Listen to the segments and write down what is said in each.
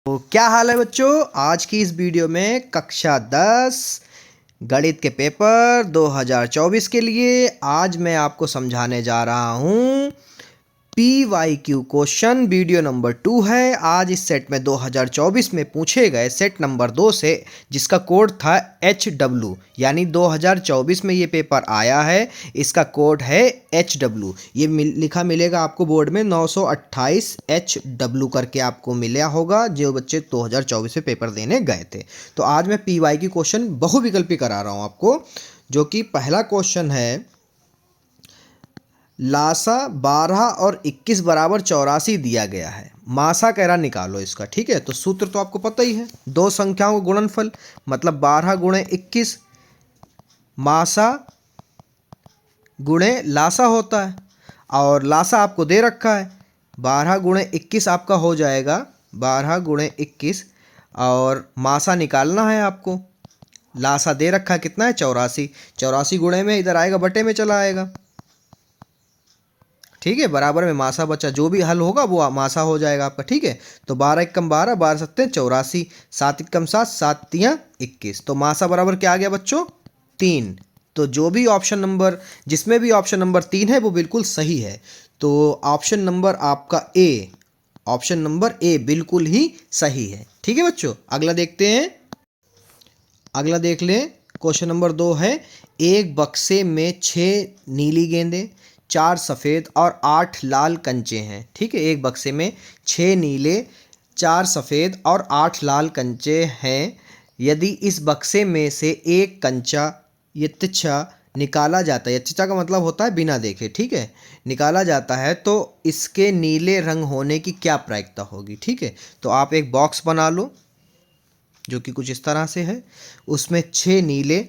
तो क्या हाल है बच्चों। आज की इस वीडियो में कक्षा 10 गणित के पेपर 2024 के लिए आज मैं आपको समझाने जा रहा हूँ PYQ क्वेश्चन। वीडियो नंबर 2 है। आज इस सेट में 2024 में पूछे गए सेट नंबर 2 से जिसका कोड था HW, यानी 2024 में ये पेपर आया है, इसका कोड है HW। ये लिखा मिलेगा आपको बोर्ड में 928 HW करके आपको मिला होगा जो बच्चे 2024 में पेपर देने गए थे। तो आज मैं PYQ क्वेश्चन बहुविकल्पी करा रहा हूँ आपको, जो कि पहला क्वेश्चन है लासा 12 और 21 बराबर 84 दिया गया है, मासा कह रहा निकालो इसका। ठीक है, तो सूत्र तो आपको पता ही है, दो संख्याओं का गुणनफल मतलब 12 गुणे 21 मासा गुणे लासा होता है, और लासा आपको दे रखा है 12 गुणे 21 आपका हो जाएगा 12 गुणे 21, और मासा निकालना है आपको। लासा दे रखा है कितना है 84, 84 गुणे में इधर आएगा बटे में चला आएगा। ठीक है, बराबर में मासा बचा, जो भी हल होगा वो मासा हो जाएगा आपका। ठीक है, तो 12 एकम 12, 12 सत्ते 84, 7 एकम 7, 7 तियाँ 21, तो मासा बराबर क्या आ गया बच्चों 3। तो जो भी ऑप्शन नंबर, जिसमें भी ऑप्शन नंबर 3 है वो बिल्कुल सही है। तो ऑप्शन नंबर आपका ए, ऑप्शन नंबर ए बिल्कुल ही सही है। ठीक है बच्चों, अगला देखते हैं। अगला देख लें, क्वेश्चन नंबर 2 है एक बक्से में 6 नीली गेंदें, 4 सफ़ेद और 8 लाल कंचे हैं। ठीक है, एक बक्से में 6 नीले, 4 सफ़ेद और 8 लाल कंचे हैं। यदि इस बक्से में से एक कंचा यत्च्छा निकाला जाता है, यत्च्छा का मतलब होता है बिना देखे, ठीक है, निकाला जाता है तो इसके नीले रंग होने की क्या प्रायिकता होगी। ठीक है, तो आप एक बॉक्स बना लो जो कि कुछ इस तरह से है, उसमें 6 नीले,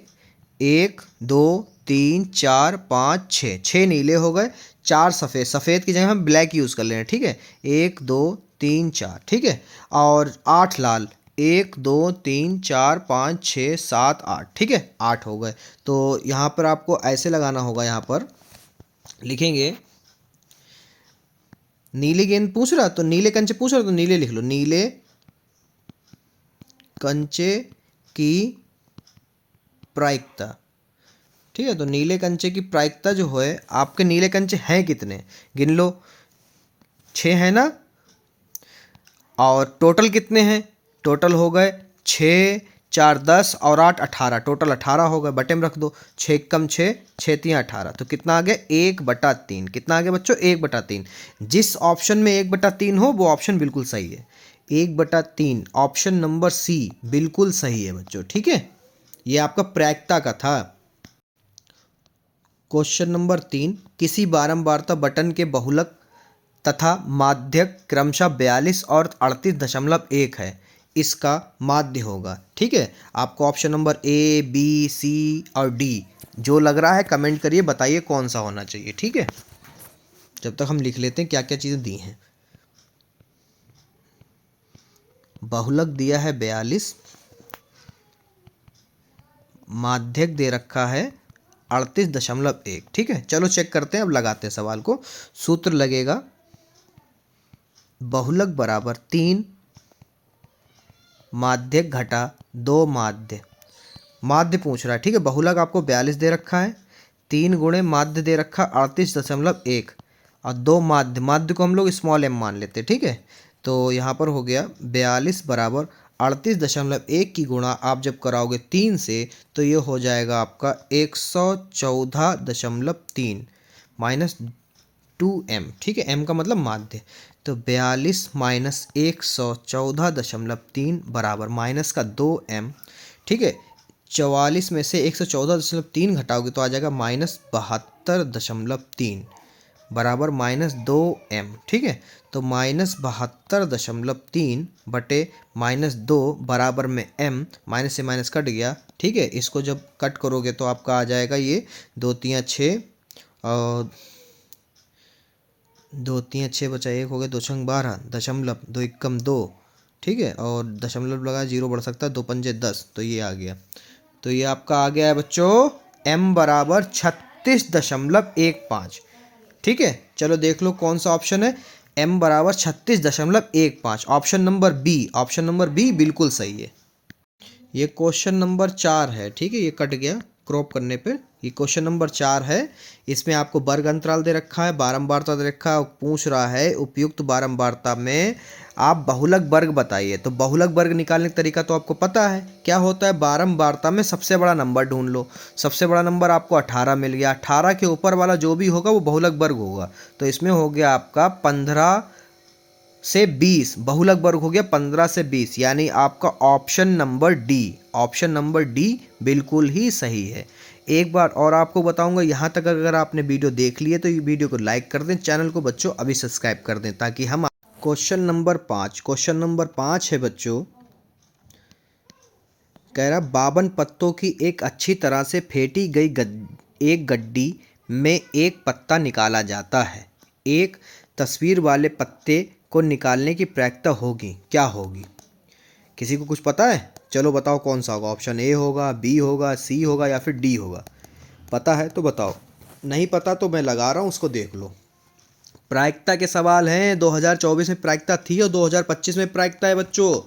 1 2 3 4 5 6, 6 नीले हो गए, 4 सफ़ेद, सफ़ेद की जगह हम ब्लैक यूज़ कर लेंगे। ठीक है, 1 2 3 4, ठीक है, और 8 लाल, 1 2 3 4 5 6 7 8, ठीक है, 8 हो गए। तो यहाँ पर आपको ऐसे लगाना होगा, यहाँ पर लिखेंगे नीली गेंद पूछ रहा तो नीले कंचे पूछ रहा तो नीले लिख लो, नीले कंचे की प्रायिकता। ठीक है, तो नीले कंचे की प्रायिकता जो है, आपके नीले कंचे हैं कितने गिन लो, 6 है ना, और टोटल कितने हैं, टोटल हो गए 6 4 10 और 8 18, टोटल 18 हो गए, बटे में रख दो, 6 कम 6, 6 3 18, तो कितना आ गया 1/3। कितना आ गया बच्चों 1/3। जिस ऑप्शन में 1/3 हो वो ऑप्शन बिल्कुल सही है, 1/3 ऑप्शन नंबर सी बिल्कुल सही है बच्चों। ठीक है, ये आपका प्रायिकता का था। क्वेश्चन नंबर 3, किसी बारंबारता बटन के बहुलक तथा माध्यक क्रमशः 42 और 38.1 है, इसका माध्य होगा। ठीक है, आपको option number A B C और डी जो लग रहा है कमेंट करिए, बताइए कौन सा होना चाहिए। ठीक है, जब तक हम लिख लेते हैं क्या क्या चीज़ें दी हैं। बहुलक दिया है 42, माध्यक दे रखा है 38.1। ठीक है, चलो चेक करते हैं, अब लगाते हैं सवाल को। सूत्र लगेगा बहुलक बराबर 3 माध्यक घटा 2 माध्य, माध्य पूछ रहा है। ठीक है, बहुलक आपको 42 दे रखा है, 3 गुणे माध्य दे रखा 38.1, और 2 माध्य, माध्य को हम लोग स्मॉल m मान लेते हैं। ठीक है, तो यहाँ पर हो गया 42 बराबर 38.1 की गुणा आप जब कराओगे 3 से तो ये हो जाएगा आपका 114.3 माइनस 2m। ठीक है, m का मतलब माध्य, तो 42 माइनस 114.3 बराबर माइनस का 2m। ठीक है, 44 में से 114.3 घटाओगे तो आ जाएगा -72.3 बराबर -2m। ठीक है, तो -72.3 बटे -2 बराबर में m, माइनस से माइनस कट गया। ठीक है, इसको जब कट करोगे तो आपका आ जाएगा ये 2 3 6 और 2 3 6 बचा 1 हो गया, 2 छंग 12 दशमलव 2 एकम 2। ठीक है, और दशमलव लगा, जीरो बढ़ सकता है, 2 पंजे 10, तो ये आ गया। तो ये आपका आ गया है बच्चों m बराबर 36.15। ठीक है, चलो देख लो कौन सा ऑप्शन है। m बराबर 36.15। ऑप्शन नंबर बी बिल्कुल सही है। ये क्वेश्चन नंबर 4 है, ठीक है, ये कट गया क्रॉप करने पे। ये क्वेश्चन नंबर 4 है। इसमें आपको वर्ग अंतराल दे रखा है, बारंबारता दे रखा है, पूछ रहा है उपयुक्त बारंबारता में आप बहुलक वर्ग बताइए। तो बहुलक वर्ग निकालने का तरीका तो आपको पता है, क्या होता है, बारंबारता में सबसे बड़ा नंबर ढूंढ लो। सबसे बड़ा नंबर आपको 18 मिल गया, 18 के ऊपर वाला जो भी होगा वो बहुलक वर्ग होगा। तो इसमें हो गया आपका 15 से 20, बहुलक वर्ग हो गया 15 से 20, यानी आपका ऑप्शन नंबर डी बिल्कुल ही सही है। एक बार और आपको बताऊंगा, यहाँ तक अगर आपने वीडियो देख ली है तो ये वीडियो को लाइक कर दें, चैनल को बच्चों अभी सब्सक्राइब कर दें, ताकि हम क्वेश्चन नंबर 5 है बच्चों। कह रहा 52 पत्तों की एक अच्छी तरह से फेंटी गई एक गड्डी में एक पत्ता निकाला जाता है। एक तस्वीर वाले पत्ते को निकालने की प्रक्रिया होगी, क्या होगी? किसी को कुछ पता है? चलो बताओ कौन सा होगा। ऑप्शन ए होगा, बी होगा, सी होगा या फिर डी होगा? पता है तो बताओ, नहीं पता तो मैं लगा रहा हूँ, उसको देख लो। प्रायिकता के सवाल हैं। 2024 में प्रायिकता थी और 2025 में प्रायिकता है बच्चों,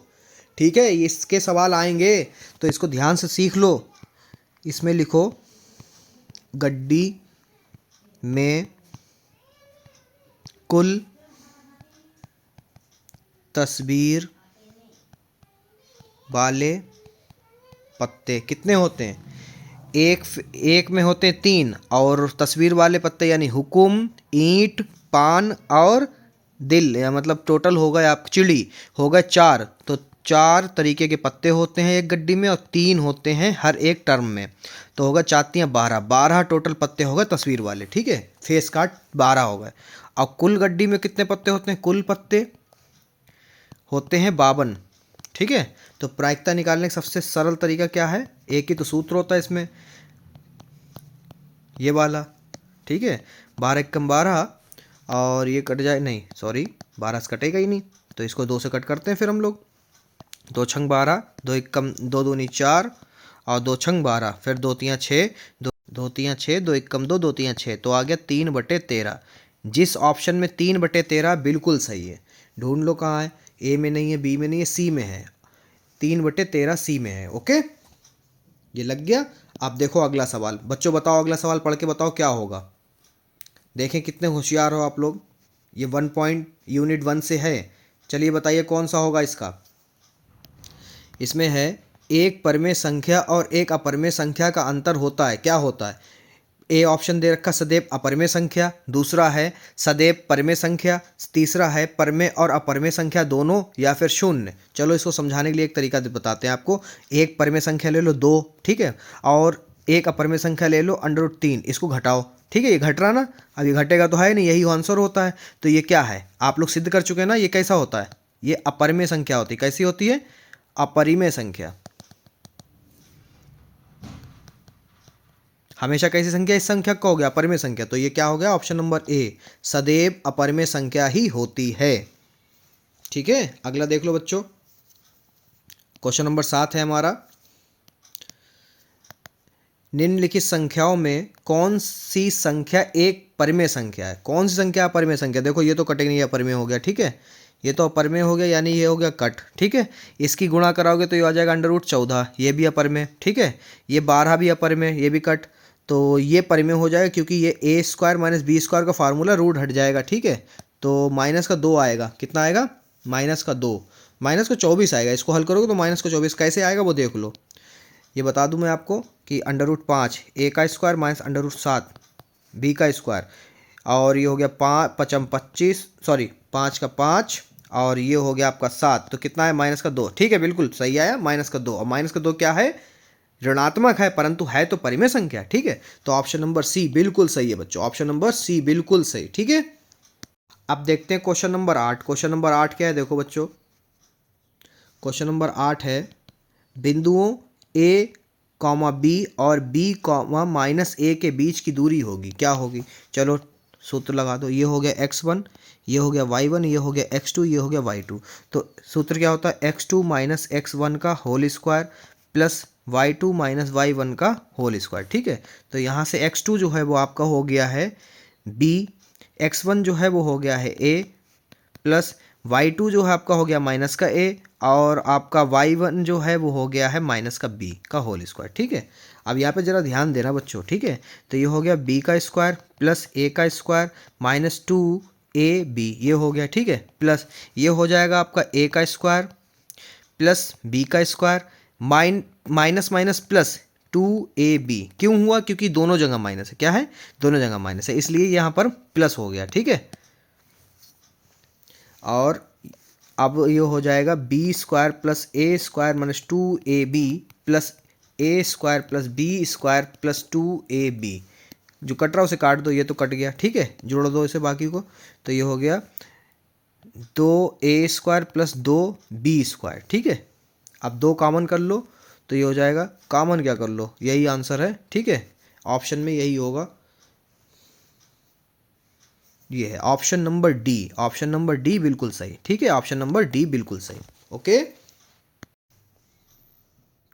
ठीक है। इसके सवाल आएंगे तो इसको ध्यान से सीख लो। इसमें लिखो गड्डी में कुल तस्वीर वाले पत्ते कितने होते हैं? एक में होते हैं 3, और तस्वीर वाले पत्ते यानी हुकुम, ईंट, पान और दिल, या मतलब टोटल हो गए आप चिड़ी हो गए 4। तो 4 तरीके के पत्ते होते हैं एक गड्डी में और 3 होते हैं हर एक टर्म में। तो होगा 4 12 टोटल पत्ते हो गए तस्वीर वाले, ठीक है। फेस कार्ड 12 हो गए। और कुल गड्डी में कितने पत्ते होते हैं? कुल पत्ते होते हैं 52, ठीक है। तो प्रायिकता निकालने का सबसे सरल तरीका क्या है? एक ही तो सूत्र होता है इसमें, ये वाला, ठीक है। 12 एकम 12, और ये कट जाए, नहीं सॉरी 12 से कटेगा ही नहीं, तो इसको 2 से कट करते हैं फिर हम लोग। 2 छंग 12, 2 एकम 2 दूनी 4, और 2 छंग 12, फिर 2 तियाँ 6, 2 तियाँ 6, 2 एकम 2, 2 तियाँ 6, तो आ गया 3/13। जिस ऑप्शन में 3/13 बिल्कुल सही है। ढूंढ लो कहाँ है, ए में नहीं है, बी में नहीं है, सी में है। 3/13 सी में है, ओके, ये लग गया। अब देखो अगला सवाल, बच्चों बताओ, अगला सवाल पढ़ के बताओ क्या होगा। देखें कितने होशियार हो आप लोग। ये 1 पॉइंट यूनिट 1 से है। चलिए बताइए कौन सा होगा इसका। इसमें है एक परिमेय संख्या और एक अपरिमेय संख्या का अंतर होता है, क्या होता है? ए ऑप्शन दे रखा सदैव अपरिमेय संख्या, दूसरा है सदैव परिमेय संख्या, तीसरा है परिमेय और अपरिमेय संख्या दोनों, या फिर शून्य। चलो इसको समझाने के लिए एक तरीका बताते हैं आपको। एक परिमेय संख्या ले लो 2, ठीक है, और एक अपरिमेय संख्या ले लो √3, इसको घटाओ, ठीक है। ये घट रहा ना, अब ये घटेगा तो है नहीं, यही आंसर होता है। तो ये क्या है, आप लोग सिद्ध कर चुके हैं ना, ये कैसा होता है? ये अपरिमेय संख्या होती है। कैसी होती है? अपरिमेय संख्या। हमेशा कैसी संख्या? इस संख्या का हो गया अपरिमेय संख्या। तो ये क्या हो गया? ऑप्शन नंबर ए, सदैव अपरिमेय संख्या ही होती है, ठीक है। अगला देख लो बच्चों, क्वेश्चन नंबर 7 है हमारा। निम्नलिखित संख्याओं में कौन सी संख्या एक परिमेय संख्या है? कौन सी संख्या अपरिमेय संख्या? देखो ये तो कटेगा नहीं, अपरिमेय हो गया, ठीक है। ये तो अपरिमेय हो गया, यानी ये हो गया कट, ठीक है। इसकी गुणा कराओगे तो ये आ जाएगा √14, ये भी अपरिमेय, ठीक है। ये 12 भी अपरिमेय, ये भी कट, तो ये परिमेय हो जाएगा, क्योंकि ये a² - b² का फार्मूला रूट हट जाएगा, ठीक है। तो -2 आएगा, कितना आएगा? -2, -24 आएगा। इसको हल करोगे तो -24 कैसे आएगा वो देख लो। ये बता दूं मैं आपको कि √5 a² - √7 b², और ये हो गया 5 × 5 = 25, सॉरी 5 का 5, और ये हो गया आपका 7, तो कितना है? -2, ठीक है, बिल्कुल सही आया, -2। और -2 क्या है? ऋणात्मक है, परंतु है तो परिमेय संख्या, ठीक है। तो ऑप्शन नंबर सी बिल्कुल सही है बच्चों, ऑप्शन नंबर सी बिल्कुल सही, ठीक है। अब देखते हैं क्वेश्चन नंबर 8। क्वेश्चन नंबर 8 क्या है? देखो बच्चों, क्वेश्चन नंबर 8 है बिंदुओं ए, बी और बी, -a के बीच की दूरी होगी, क्या होगी? चलो सूत्र लगा दो। ये हो गया x1, ये हो गया y1, ये हो गया x2, ये हो गया y2। तो सूत्र क्या होता है? x2 - x1 का whole square plus y2 - y1 का होल स्क्वायर, ठीक है। तो यहाँ से x2 जो है वो आपका हो गया है b, x1 जो है वो हो गया है a, प्लस y2 जो है आपका हो गया माइनस का a, और आपका y1 जो है वो हो गया है माइनस का b का होल स्क्वायर। ठीक है, अब यहाँ पे ज़रा ध्यान देना बच्चों। ठीक है, तो ये हो गया b का स्क्वायर प्लस a का स्क्वायर माइनस 2ab, ये हो गया। ठीक है, प्लस ये हो जाएगा आपका a का स्क्वायर प्लस b का square minus minus plus 2ab। क्यों हुआ? क्योंकि दोनों जगह माइनस है। क्या है? दोनों जगह माइनस है, इसलिए यहाँ पर प्लस हो गया। ठीक है, और अब ये हो जाएगा B square plus A square minus 2ab plus A square plus B square plus 2ab। जो कट रहा है उसे काट दो, ये तो कट गया। ठीक है, जोड़ दो इसे बाकी को, तो ये हो गया 2a square plus 2b square. ठीक है, अब 2 कॉमन कर लो तो ये हो जाएगा, कॉमन क्या कर लो, यही आंसर है। ठीक है, ऑप्शन में यही होगा, ये है option number D. Option number D बिल्कुल सही। ठीक है, ऑप्शन नंबर डी बिल्कुल सही। ओके,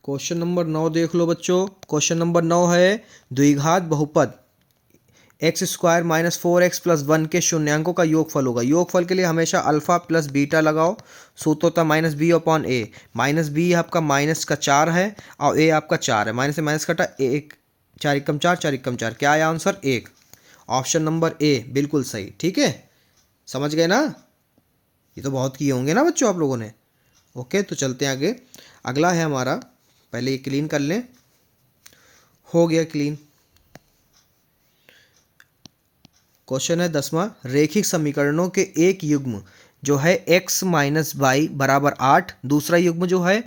क्वेश्चन नंबर 9 देख लो बच्चों। क्वेश्चन नंबर 9 है द्विघात बहुपद x square minus 4x plus 1 के शून्यांकों का योगफल होगा। योगफल के लिए हमेशा अल्फा प्लस बीटा लगाओ। सूत्र होता है माइनस बी अपॉन ए। माइनस बी आपका माइनस का 4 है और ए आपका 4 है। माइनस से माइनस कटा, एक 4 एकम 4, 4 एकम 4, क्या आया आंसर? 1। ऑप्शन नंबर ए बिल्कुल सही। ठीक है, समझ गए ना? ये तो बहुत किए होंगे ना बच्चों आप लोगों ने। ओके, तो चलते हैं आगे। अगला है हमारा, पहले ये क्लीन कर लें। हो गया क्लीन। क्वेश्चन है 10वां, रेखिक समीकरणों के एक युग्म जो है x माइनस वाई बराबर 8, दूसरा युग्म जो है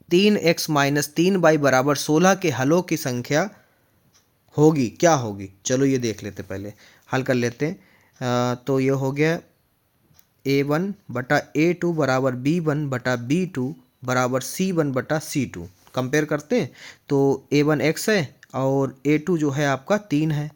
3x माइनस 3y बराबर 16 के हलों की संख्या होगी, क्या होगी? चलो ये देख लेते, पहले हल कर लेते हैं। तो ये हो गया a1 बटा a2 बराबर b1 बटा b2 बराबर c1 बटा c2। कंपेयर करते हैं तो a1 x है और a2 जो है आपका 3 है,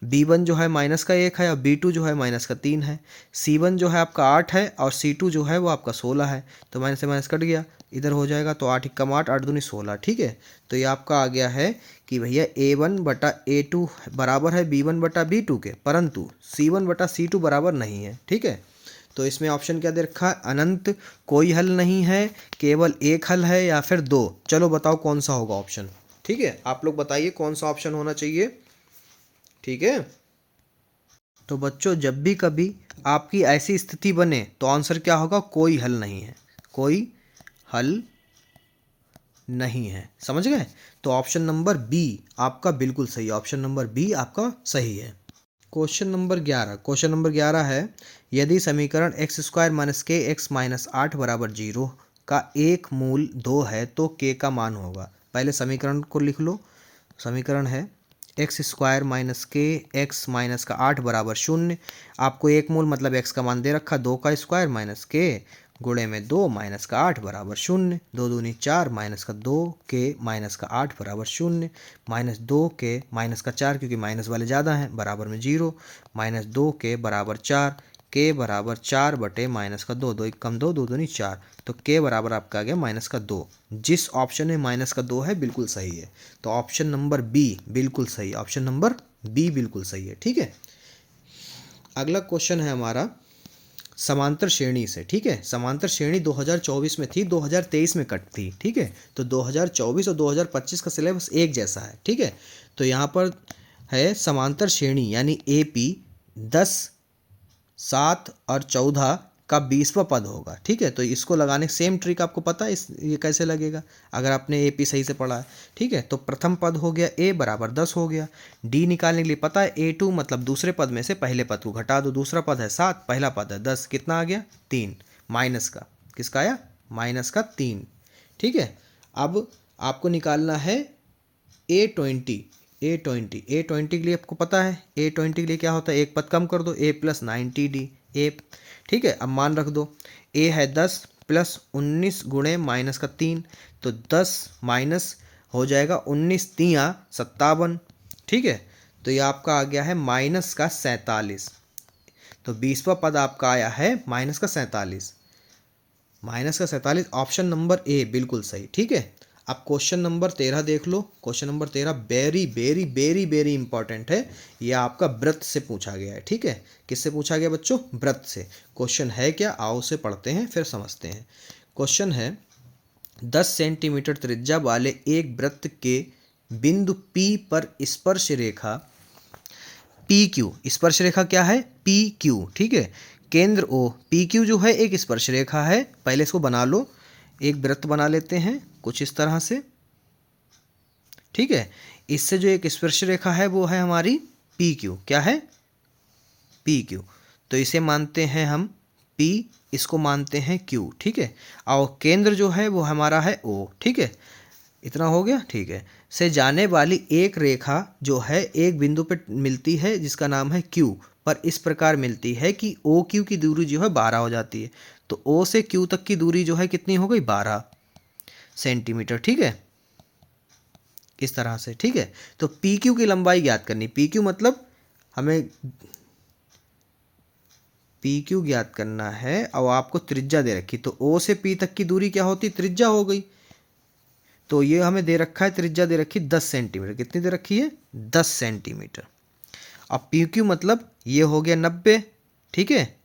b1 जो है माइनस का 1 है और b2 जो है माइनस का 3 है, c1 जो है आपका 8 है और c2 जो है वो आपका 16 है। तो माइनस से माइनस कट गया, इधर हो जाएगा तो 8 एकम 8, 8 दूनी 16। ठीक है, तो ये आपका आ गया है कि भैया a1 बटा a2 बराबर है b1 बटा b2 के, परंतु c1 बटा c2 बराबर नहीं है। ठीक है, तो इसमें ऑप्शन क्या दे रखा है? अनंत, कोई हल नहीं है, केवल एक हल है, या फिर 2। चलो बताओ कौन सा होगा ऑप्शन। ठीक है, आप लोग बताइए कौन सा ऑप्शन होना चाहिए। ठीक है, तो बच्चों जब भी कभी आपकी ऐसी स्थिति बने तो आंसर क्या होगा? कोई हल नहीं है, कोई हल नहीं है। समझ गए? तो ऑप्शन नंबर बी आपका बिल्कुल सही, ऑप्शन नंबर बी आपका सही है। Question number 11। क्वेश्चन नंबर 11 है, यदि समीकरण एक्स स्क्वायर माइनस के एक्स माइनस 8 बराबर 0 का एक मूल 2 है तो के का मान होगा। पहले समीकरण को लिख लो। समीकरण है एक्स स्क्वायर माइनस के एक्स माइनस का 8 बराबर 0। आपको एक मूल मतलब एक्स का मान दे रखा 2 का स्क्वायर माइनस के गुणे में 2 माइनस का 8 बराबर 0। 2 दूनी 4 माइनस का 2 के माइनस का 8 बराबर 0 माइनस 2 के माइनस का 4 क्योंकि माइनस वाले ज़्यादा हैं बराबर में 0 माइनस 2 के बराबर 4 के बराबर 4 बटे माइनस का 2, 2 एक कम 2, 2 दूनी 4, तो के बराबर आपका आ गया माइनस का 2। जिस ऑप्शन में माइनस का 2 है बिल्कुल सही है, तो ऑप्शन नंबर बी बिल्कुल सही, ऑप्शन नंबर बी बिल्कुल सही है। ठीक है, अगला क्वेश्चन है हमारा समांतर श्रेणी से। ठीक है, समांतर श्रेणी 2024 में थी, 2023 में कट थी। ठीक है, तो 2024 और 2025 का सिलेबस एक जैसा है। ठीक है, तो यहाँ पर है समांतर श्रेणी यानी AP 10, 7 और 14 का 20वां पद होगा। ठीक है, तो इसको लगाने सेम ट्रिक आपको पता है ये कैसे लगेगा अगर आपने AP सही से पढ़ा है। ठीक है, तो प्रथम पद हो गया A बराबर 10 हो गया। D निकालने के लिए पता है A2 मतलब दूसरे पद में से पहले पद को घटा दो। दूसरा पद है 7, पहला पद है 10, कितना आ गया? 3। माइनस का किसका आया? माइनस का 3। ठीक है, अब आपको निकालना है A20। A20 के लिए आपको पता है A20 के लिए क्या होता है? एक पद कम कर दो, A प्लस 90D A। ठीक है, अब मान रख दो A है 10 प्लस 19 गुणे माइनस का 3, तो 10 माइनस हो जाएगा 19 तियाँ 57। ठीक है, तो ये आपका आ गया है माइनस का 47। तो 20वां पद आपका आया है माइनस का 47। माइनस का 47, ऑप्शन नंबर ए बिल्कुल सही। ठीक है, अब क्वेश्चन नंबर 13 देख लो। Question number 13 very very very very important है। ये आपका वृत्त से पूछा गया है, ठीक है। किससे पूछा गया बच्चों? वृत्त से। क्वेश्चन है क्या, आओ उसे पढ़ते हैं फिर समझते हैं। क्वेश्चन है 10 सेंटीमीटर त्रिज्या वाले एक वृत्त के बिंदु P पर स्पर्श रेखा PQ, स्पर्श रेखा क्या है? PQ, ठीक है। केंद्र O, PQ जो है एक स्पर्श रेखा है। पहले इसको बना लो, एक वृत्त बना लेते हैं कुछ इस तरह से, ठीक है। इससे जो एक स्पर्श रेखा है वो है हमारी PQ। क्या है? PQ। तो इसे मानते हैं हम P, इसको मानते हैं Q, ठीक है। और केंद्र जो है वो हमारा है O, ठीक है। इतना हो गया, ठीक है। से जाने वाली एक रेखा जो है एक बिंदु पर मिलती है जिसका नाम है Q, पर इस प्रकार मिलती है कि OQ की दूरी जो है 12 हो जाती है। तो O से Q तक की दूरी जो है कितनी हो गई? 12 सेंटीमीटर, ठीक है। इस तरह से, ठीक है। तो PQ की लंबाई ज्ञात करनी। PQ मतलब हमें PQ ज्ञात करना है और आपको त्रिज्या दे रखी। तो O से P तक की दूरी क्या होती? त्रिज्या हो गई। तो ये हमें दे रखा है, त्रिज्या दे रखी 10 सेंटीमीटर। कितनी दे रखी है? 10 सेंटीमीटर। अब PQ मतलब ये हो गया 90, ठीक है।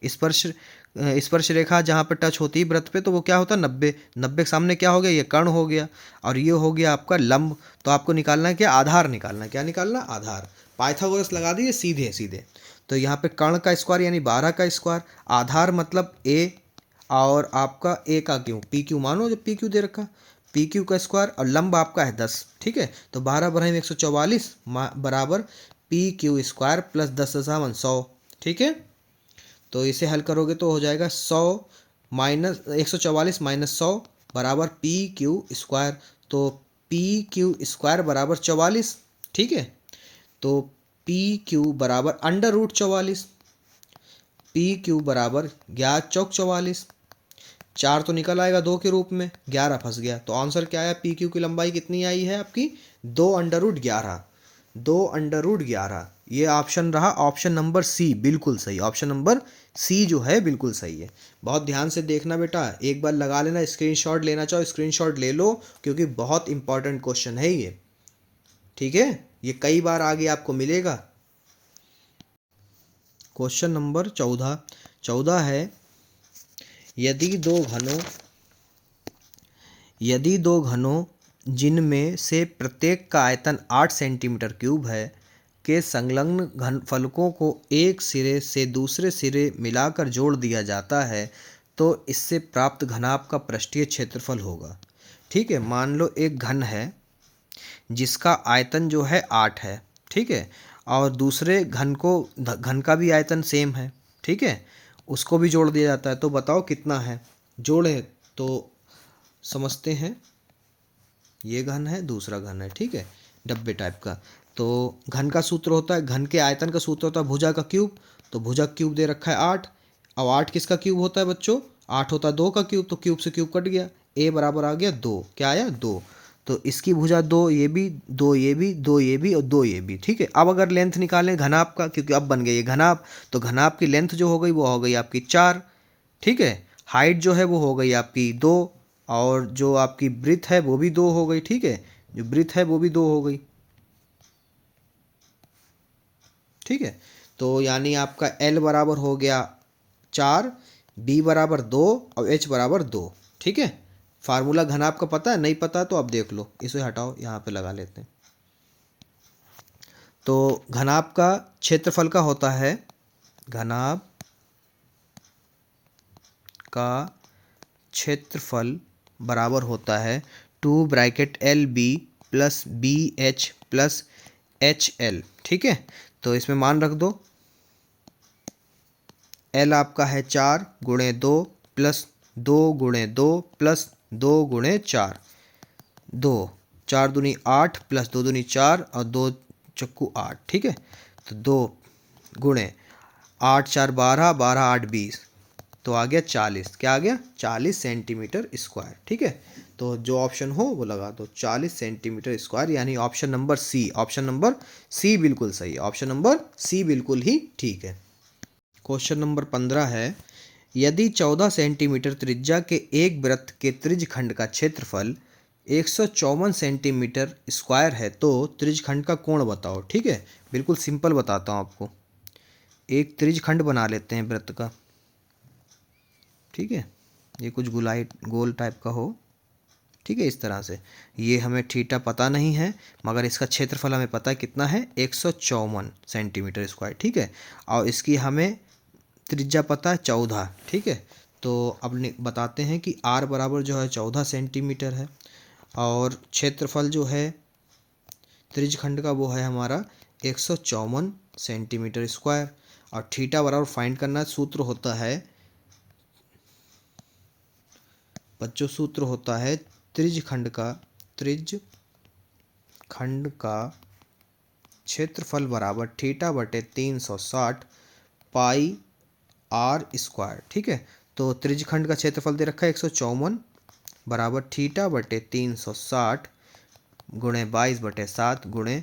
स्पर्श रेखा जहाँ पर टच होती है वृत्त पे तो वो क्या होता है? 90। 90 के सामने क्या हो गया? ये कर्ण हो गया। और ये हो गया आपका लंब। तो आपको निकालना है क्या? आधार निकालना है। क्या निकालना? आधार। पाइथागोरस लगा दिए सीधे सीधे। तो यहाँ पे कर्ण का स्क्वायर यानी 12 का स्क्वायर, आधार मतलब A, और आपका A का क्यू, PQ मानो जब PQ दे रखा, PQ का स्क्वायर, और लंब आपका है 10, ठीक है। तो 12 बढ़ाएंगे 144 बराबर PQ स्क्वायर प्लस 10⁻100, ठीक है। तो इसे हल करोगे तो हो जाएगा 100 माइनस 144 माइनस 100 बराबर PQ स्क्वायर। तो PQ स्क्वायर बराबर 44, ठीक है। तो PQ बराबर अंडर रूट 44, PQ बराबर 11 चौक 44, 4 तो निकल आएगा 2 के रूप में, 11 फंस गया। तो आंसर क्या आया? PQ की लंबाई कितनी आई है आपकी? 2 अंडर रूट 11, 2 अंडर रूट 11। ये ऑप्शन रहा, ऑप्शन नंबर सी बिल्कुल सही। ऑप्शन नंबर सी जो है बिल्कुल सही है। बहुत ध्यान से देखना बेटा, एक बार लगा लेना, स्क्रीनशॉट लेना चाहो स्क्रीनशॉट ले लो, क्योंकि बहुत इंपॉर्टेंट क्वेश्चन है ये, ठीक है। ये कई बार आगे आपको मिलेगा। क्वेश्चन नंबर 14 है, यदि दो घनों जिनमें से प्रत्येक का आयतन 8 सेंटीमीटर क्यूब है के संलग्न घनफलकों को एक सिरे से दूसरे सिरे मिलाकर जोड़ दिया जाता है तो इससे प्राप्त घनाभ का पृष्ठीय क्षेत्रफल होगा, ठीक है। मान लो एक घन है जिसका आयतन जो है 8 है, ठीक है। और दूसरे घन का भी आयतन सेम है, ठीक है। उसको भी जोड़ दिया जाता है। तो बताओ कितना है? जोड़े तो समझते हैं। ये घन है, दूसरा घन है, ठीक है, डब्बे टाइप का। तो घन का सूत्र होता है, घन के आयतन का सूत्र होता है भुजा का क्यूब। तो भुजा क्यूब दे रखा है 8। अब 8 किसका क्यूब होता है बच्चों? 8 होता है 2 का क्यूब। तो क्यूब से क्यूब कट गया, A बराबर आ गया 2। क्या आया? 2। तो इसकी भुजा 2, ये भी 2, ये भी 2, ये भी और 2 ये भी, ठीक है। अब अगर लेंथ निकालें घनाभ का, क्योंकि अब बन गया ये घनाभ, तो घनाभ की लेंथ जो हो गई वो हो गई आपकी 4, ठीक है। हाइट जो है वो हो गई आपकी 2, और जो आपकी ब्रीथ है वो भी 2 हो गई, ठीक है। जो ब्रीथ है वो भी 2 हो गई, ठीक है। तो यानी आपका L बराबर हो गया 4, B बराबर 2 और H बराबर 2, ठीक है। फार्मूला घनाभ का पता है? नहीं पता तो अब देख लो, इसे हटाओ, यहाँ पे लगा लेते हैं। तो घनाभ का क्षेत्रफल का होता है, घनाभ का क्षेत्रफल बराबर होता है 2 bracket LB plus BH plus HL, ठीक है। तो इसमें मान रख दो, L आपका है 4 गुणे 2 प्लस 2 गुणे 2 प्लस 2 गुणे 4, 2, 4 दूनी 8 प्लस 2 दूनी 4 और 2 चक्कू 8, ठीक है। तो 2 गुणे 8 4 12, 12 8 20, तो आ गया 40। क्या आ गया? 40 सेंटीमीटर स्क्वायर, ठीक है। तो जो ऑप्शन हो वो लगा दो, 40 सेंटीमीटर स्क्वायर, यानी option number C. Option number C बिल्कुल सही, ऑप्शन नंबर सी बिल्कुल ही ठीक है। क्वेश्चन नंबर 15 है, यदि 14 सेंटीमीटर त्रिज्या के एक वृत्त के त्रिज्यखंड का क्षेत्रफल 154 सेंटीमीटर स्क्वायर है तो त्रिज्यखंड का कोण बताओ। ठीक है, बिल्कुल सिंपल बताता हूँ आपको। एक त्रिज्यखंड बना लेते हैं वृत्त का। ठीक है, ये कुछ गोलाई गोल टाइप का हो। ठीक है, इस तरह से। ये हमें थीटा पता नहीं है, मगर इसका क्षेत्रफल हमें पता है कितना है, 154 सेंटीमीटर स्क्वायर। ठीक है, और इसकी हमें त्रिज्या पता है 14। ठीक है, तो अब बताते हैं कि r बराबर जो है 14 सेंटीमीटर है, और क्षेत्रफल जो है त्रिज्यखंड का वो है हमारा 154 सेंटीमीटर स्क्वायर। और थीटा बराबर फाइंड करना सूत्र होता है बच्चों, सूत्र होता है त्रिज्यखंड का क्षेत्रफल बराबर थीटा बटे 360 पाई आर स्क्वायर। ठीक है, तो त्रिज्यखंड का क्षेत्रफल दे रखा है 154 बराबर थीटा बटे 360 गुणे 22/7 गुणे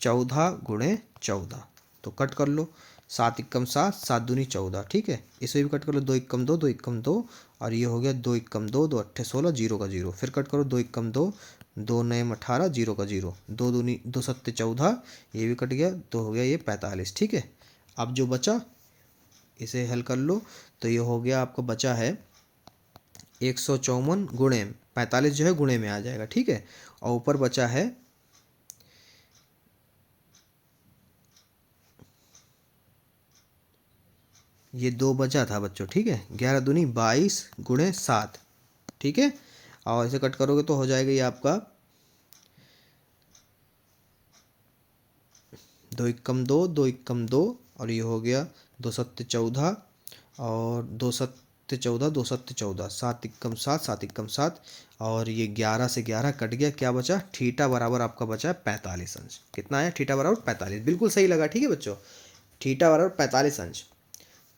14 गुणे 14। तो कट कर लो, 7 एकम 7, 7 दूनी 14। ठीक है, इसे भी कट कर लो, 2 एकम 2, 2 एकम 2, और ये हो गया 2 एकम 2, 2 अट्ठे 16, 0 का 0। फिर कट करो, 2 एकम 2, 2 नयम 18, 0 का 0, 2 दूनी 2 सत्ते 14, ये भी कट गया, तो हो गया ये 45। ठीक है, अब जो बचा इसे हल कर लो, तो ये हो गया आपका बचा है 154 गुणे 45 जो है गुणे में आ जाएगा। ठीक है, और ऊपर बचा है ये 2 बचा था बच्चों। ठीक है, 11 दूनी 22 गुणे 7। ठीक है, और इसे कट करोगे तो हो जाएगा ये आपका 2 एकम 2, 2 एकम 2, और ये हो गया 2 सत्ते 14, और 2 सत्ते 14, 2 सत्ते 14, 7 एकम 7, 7 एकम 7, और ये 11 से 11 कट गया, क्या बचा, थीटा बराबर आपका बचा 45 अंश। कितना है, थीटा बराबर 45। बिल्कुल सही लगा। ठीक है बच्चों, थीटा बराबर 45 अंश।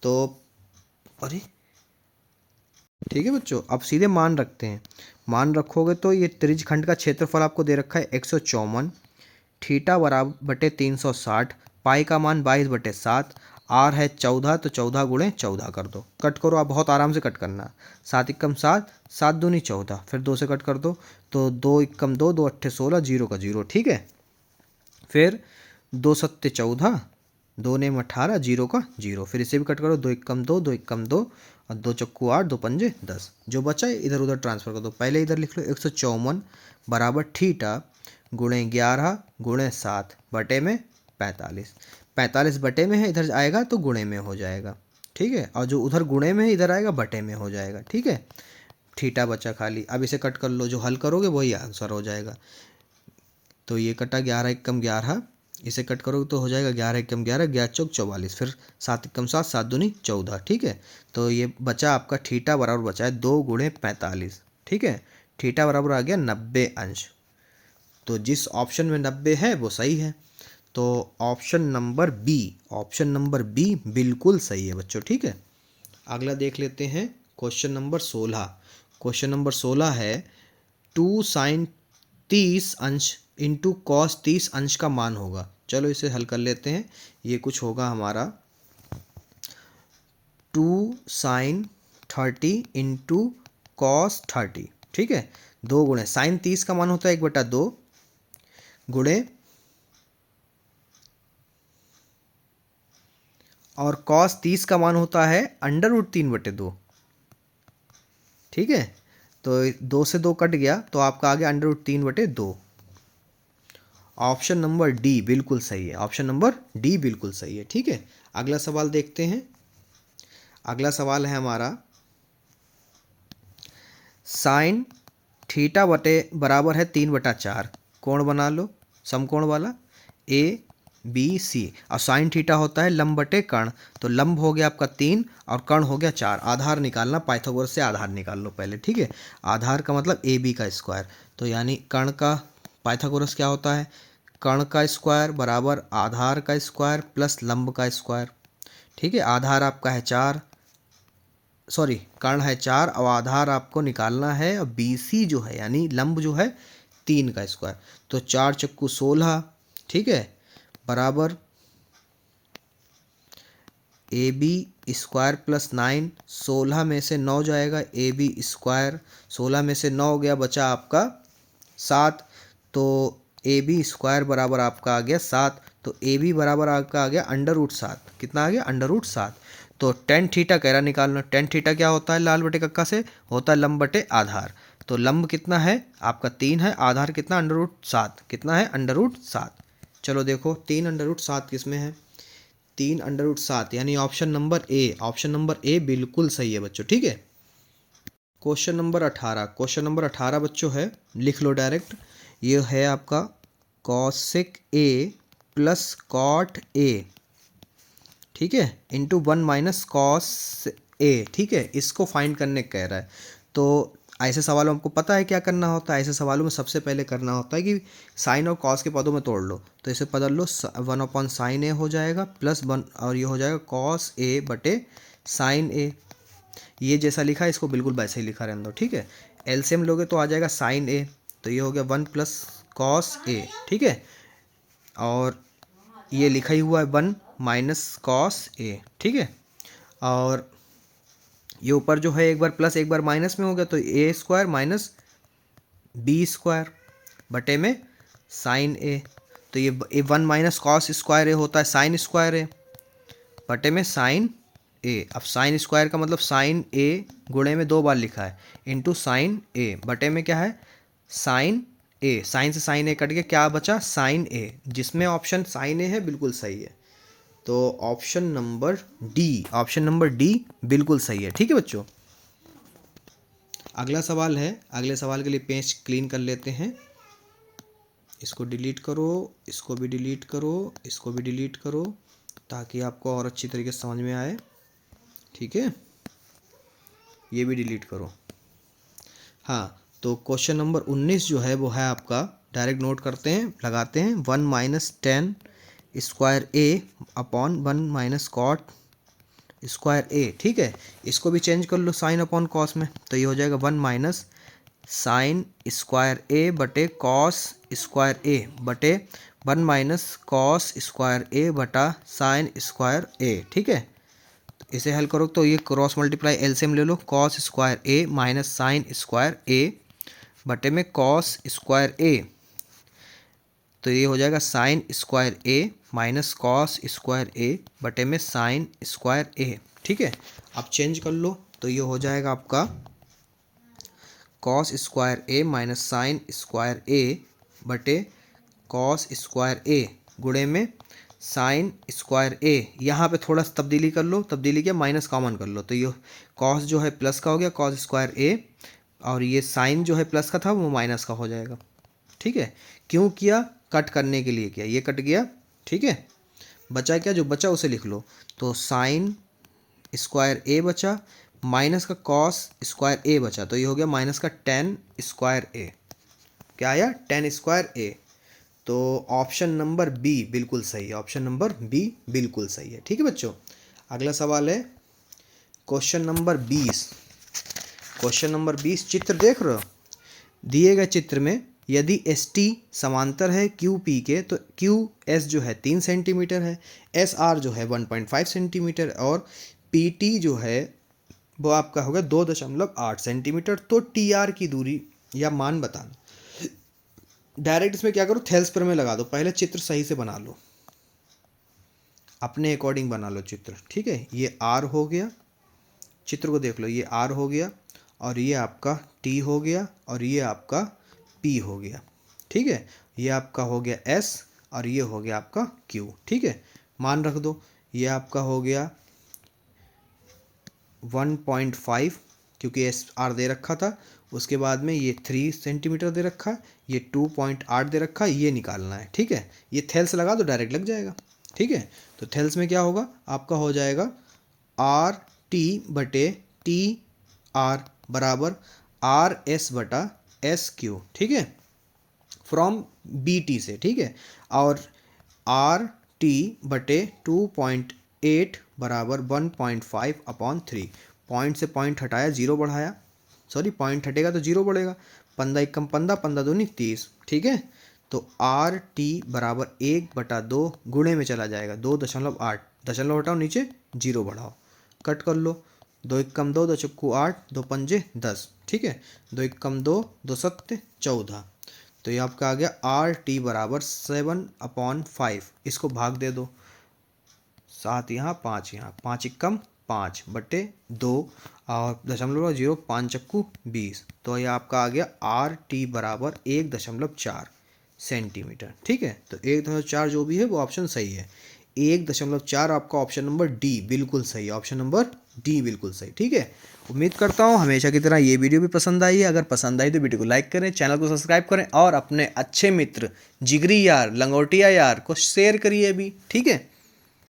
तो अरे ठीक है बच्चों, अब सीधे मान रखते हैं। मान रखोगे तो ये त्रिज्यखंड का क्षेत्रफल आपको दे रखा है 154, थीटा बराबर बटे 360, पाई का मान 22/7, आर है 14, तो 14 गुणे 14 कर दो। कट करो, आप बहुत आराम से कट करना। 7 एकम 7, 7 दूनी 14, फिर 2 से कट कर दो, तो 2 एकम 2, 2 अट्ठे 16, 0 का 0। ठीक है, फिर 2 सत्ते 14, 2 नेम 18, 0 का 0, फिर इसे भी कट करो, 2 एकम 2, 2 एकम 2, और 2 चक्कू 8, 2 पंजे 10। जो बचा है इधर उधर ट्रांसफर कर दो। पहले इधर लिख लो 154 बराबर थीटा गुणे 11 गुणे 7 बटे में 45। 45 बटे में है, इधर आएगा तो गुणे में हो जाएगा। ठीक है, और जो उधर गुणे में है इधर आएगा बटे में हो जाएगा। ठीक है, थीटा बचा खाली। अब इसे कट कर लो, जो हल करोगे वही आंसर हो जाएगा। तो ये कटा 11 एकम 11, इसे कट करोगे तो हो जाएगा 11 एकम 11, 11 चौक 44, फिर 7 एकम 7, 7 दूनी 14। ठीक है, तो ये बचा आपका थीटा बराबर बचा है 2 गुणे 45। ठीक है, थीटा बराबर आ गया 90 अंश। तो जिस ऑप्शन में 90 है वो सही है। तो ऑप्शन नंबर बी बिल्कुल सही है बच्चों। ठीक है, अगला देख लेते हैं क्वेश्चन नंबर 16। क्वेश्चन नंबर 16 है 2 साइन 30 अंश इंटू कॉस 30 अंश का मान होगा। चलो इसे हल कर लेते हैं। ये कुछ होगा हमारा 2 साइन 30 इंटू कॉस 30। ठीक है, 2 गुणे साइन 30 का मान होता है 1/2 गुणे, और कॉस 30 का मान होता है √3/2। ठीक है, तो 2 से 2 कट गया, तो आपका आ गया √3/2। ऑप्शन नंबर डी बिल्कुल सही है। ऑप्शन नंबर डी बिल्कुल सही है। ठीक है, अगला सवाल देखते हैं। अगला सवाल है हमारा साइन थीटा बटे बराबर है 3/4। कोण बना लो समकोण वाला ए बी सी, और साइन थीटा होता है लंब बटे कर्ण। तो लंब हो गया आपका 3 और कर्ण हो गया 4। आधार निकालना, पाइथागोरस से आधार निकाल लो पहले। ठीक है, आधार का मतलब ए बी का स्क्वायर, तो यानी कर्ण का पाइथागोरस क्या होता है, कर्ण का स्क्वायर बराबर आधार का स्क्वायर प्लस लंब का स्क्वायर। ठीक है, आधार आपका है 4, सॉरी कर्ण है 4, और आधार आपको निकालना है, और बी सी जो है यानी लंब जो है 3 का स्क्वायर। तो 4 चक्कू 16। ठीक है, बराबर ए बी स्क्वायर प्लस 9, 16 में से 9 जाएगा, ए बी स्क्वायर 16 में से 9 गया, बचा आपका 7, तो ए बी स्क्वायर बराबर आपका आ गया 7, तो ए बी बराबर आपका आ गया √7। कितना आ गया? √7। तो टेन थीटा कह रहा निकालना। टेन थीटा क्या होता है लाल बटे कक्का से? होता है लंब बटे आधार। तो लंब कितना है आपका 3 है, आधार कितना √7, कितना है √7। चलो देखो 3 √7 किस में है? 3 √7 यानी ऑप्शन नंबर ए। ऑप्शन नंबर ए बिल्कुल सही है बच्चों, ठीक है। Question number 18। क्वेश्चन नंबर 18 बच्चों है, लिख लो डायरेक्ट। ये है आपका cosec A plus cot A, ठीक है, इंटू 1 माइनस कॉस ए, ठीक है। इसको फाइंड करने कह रहा है। तो ऐसे सवालों में आपको पता है क्या करना होता है। ऐसे सवालों में सबसे पहले करना होता है कि साइन और कॉस के पदों में तोड़ लो। तो इसे बदल लो, 1/sin ए हो जाएगा प्लस 1, और ये हो जाएगा कॉस ए बटे साइन ए। ये जैसा लिखा है इसको बिल्कुल वैसे ही लिखा रहने दो, ठीक है। एलसीएम लोगे तो आ जाएगा साइन ए, तो ये हो गया 1 प्लस कॉस ए, ठीक है। और ये लिखा ही हुआ है 1 माइनस कॉस ए, ठीक है। और ये ऊपर जो है एक बार प्लस एक बार माइनस में हो गया, तो ए स्क्वायर माइनस बी स्क्वायर बटे में साइन ए। तो ये 1 माइनस कॉस स्क्वायर ए होता है साइन स्क्वायर ए बटे में साइन ए। अब साइन स्क्वायर का मतलब साइन ए गुणे में 2 बार लिखा है, इंटू साइन ए बटे में क्या है साइन ए। साइन से साइन ए कट के क्या बचा? साइन ए, जिसमें ऑप्शन साइन ए है बिल्कुल सही है। तो option number D, option number D बिल्कुल सही है, ठीक है बच्चों। अगला सवाल है, अगले सवाल के लिए पेज क्लीन कर लेते हैं। इसको डिलीट करो, इसको भी डिलीट करो, इसको भी डिलीट करो, ताकि आपको और अच्छी तरीके से समझ में आए, ठीक है। ये भी डिलीट करो। हाँ, तो क्वेश्चन नंबर 19 जो है वो है आपका, डायरेक्ट नोट करते हैं, लगाते हैं 1 माइनस टेन स्क्वायर ए अपॉन 1 माइनस कॉट स्क्वायर ए, ठीक है। इसको भी चेंज कर लो साइन अपॉन कॉस में, तो ये हो जाएगा 1 माइनस साइन स्क्वायर ए बटे कॉस स्क्वायर ए बटे 1 माइनस कॉस स्क्वायर ए बटा साइन स्क्वायर ए, ठीक है। इसे हल करो तो ये क्रॉस मल्टीप्लाई एलसीएम ले लो, कॉस स्क्वायर ए माइनस साइन स्क्वायर ए बटे में कॉस स्क्वायर ए, तो ये हो जाएगा साइन स्क्वायर ए माइनस कॉस स्क्वायर ए बटे में साइन स्क्वायर ए, ठीक है। अब चेंज कर लो तो ये हो जाएगा आपका कॉस स्क्वायर ए माइनस साइन स्क्वायर ए बटे कॉस स्क्वायर ए गुणे में साइन स्क्वायर ए। यहाँ पे थोड़ा सा तब्दीली कर लो, तब्दीली क्या, माइनस कॉमन कर लो, तो ये कॉस जो है प्लस का हो गया कॉस स्क्वायर ए, और ये साइन जो है प्लस का था वो माइनस का हो जाएगा, ठीक है। क्यों किया? कट करने के लिए किया, ये कट गया, ठीक है। बचा क्या? जो बचा उसे लिख लो, तो साइन स्क्वायर ए बचा माइनस का कॉस स्क्वायर ए बचा, तो ये हो गया माइनस का टेन स्क्वायर ए। क्या आया? टेन स्क्वायर ए। तो ऑप्शन नंबर बी बिल्कुल सही है, ऑप्शन नंबर बी बिल्कुल सही है, ठीक है बच्चों। अगला सवाल है क्वेश्चन नंबर 20। क्वेश्चन नंबर 20 चित्र देख रहे हो? दिए गए चित्र में यदि एस टी समांतर है क्यू पी के, तो क्यू एस जो है 3 सेंटीमीटर है, एस आर जो है 1.5 सेंटीमीटर, और पी टी जो है वो आपका होगा 2.8 सेंटीमीटर। तो टी आर की दूरी या मान बताना। डायरेक्ट इसमें क्या करो, थेल्स पर में लगा दो, पहले चित्र सही से बना लो, अपने अकॉर्डिंग बना लो चित्र, ठीक है। ये आर हो गया, चित्र को देख लो, ये आर हो गया, और ये आपका टी हो गया, और ये आपका पी हो गया, ठीक है। ये आपका हो गया एस, और ये हो गया आपका क्यू, ठीक है। मान रख दो, ये आपका हो गया 1.5, क्योंकि एस आर दे रखा था, उसके बाद में ये 3 सेंटीमीटर दे रखा है, ये 2.8 दे रखा है, ये निकालना है, ठीक है। ये थेल्स लगा दो, डायरेक्ट लग जाएगा, ठीक है। तो थेल्स में क्या होगा आपका, हो जाएगा आर टी बटे टी आर बराबर आर एस बटा एस क्यू, ठीक है, फ्रॉम बी टी से, ठीक है। और आर टी बटे 2.8 बराबर 1.5/3। पॉइंट से पॉइंट हटाया, जीरो बढ़ाया, सॉरी पॉइंट हटेगा तो जीरो बढ़ेगा, 15 एकम 15, 15 दूनी 30, ठीक है। तो आर टी बराबर 1/2 गुणे में चला जाएगा 2.8, दशमलव हटाओ नीचे, जीरो बढ़ाओ, कट कर लो, 2 एकम 2, 2 चक्कू 8, 2 पंजे 10, ठीक है। 2 एकम 2, 2 सत्ते 14, तो ये आपका आ गया आर टी बराबर 7/5, इसको भाग दे दो, 7 यहाँ 5 यहाँ, 5 एकम 5/2 और 0.05 चक्कू 20, तो ये आपका आ गया आर टी बराबर 1.4 सेंटीमीटर। ठीक है, तो 1.4 जो भी है वो ऑप्शन सही है। 1.4 आपका ऑप्शन नंबर डी बिल्कुल सही है, ऑप्शन नंबर डी बिल्कुल सही। ठीक है, उम्मीद करता हूँ हमेशा की तरह ये वीडियो भी पसंद आई है। अगर पसंद आई तो वीडियो को लाइक करें, चैनल को सब्सक्राइब करें और अपने अच्छे मित्र, जिगरी यार, लंगोटिया यार को शेयर करिए भी। ठीक है।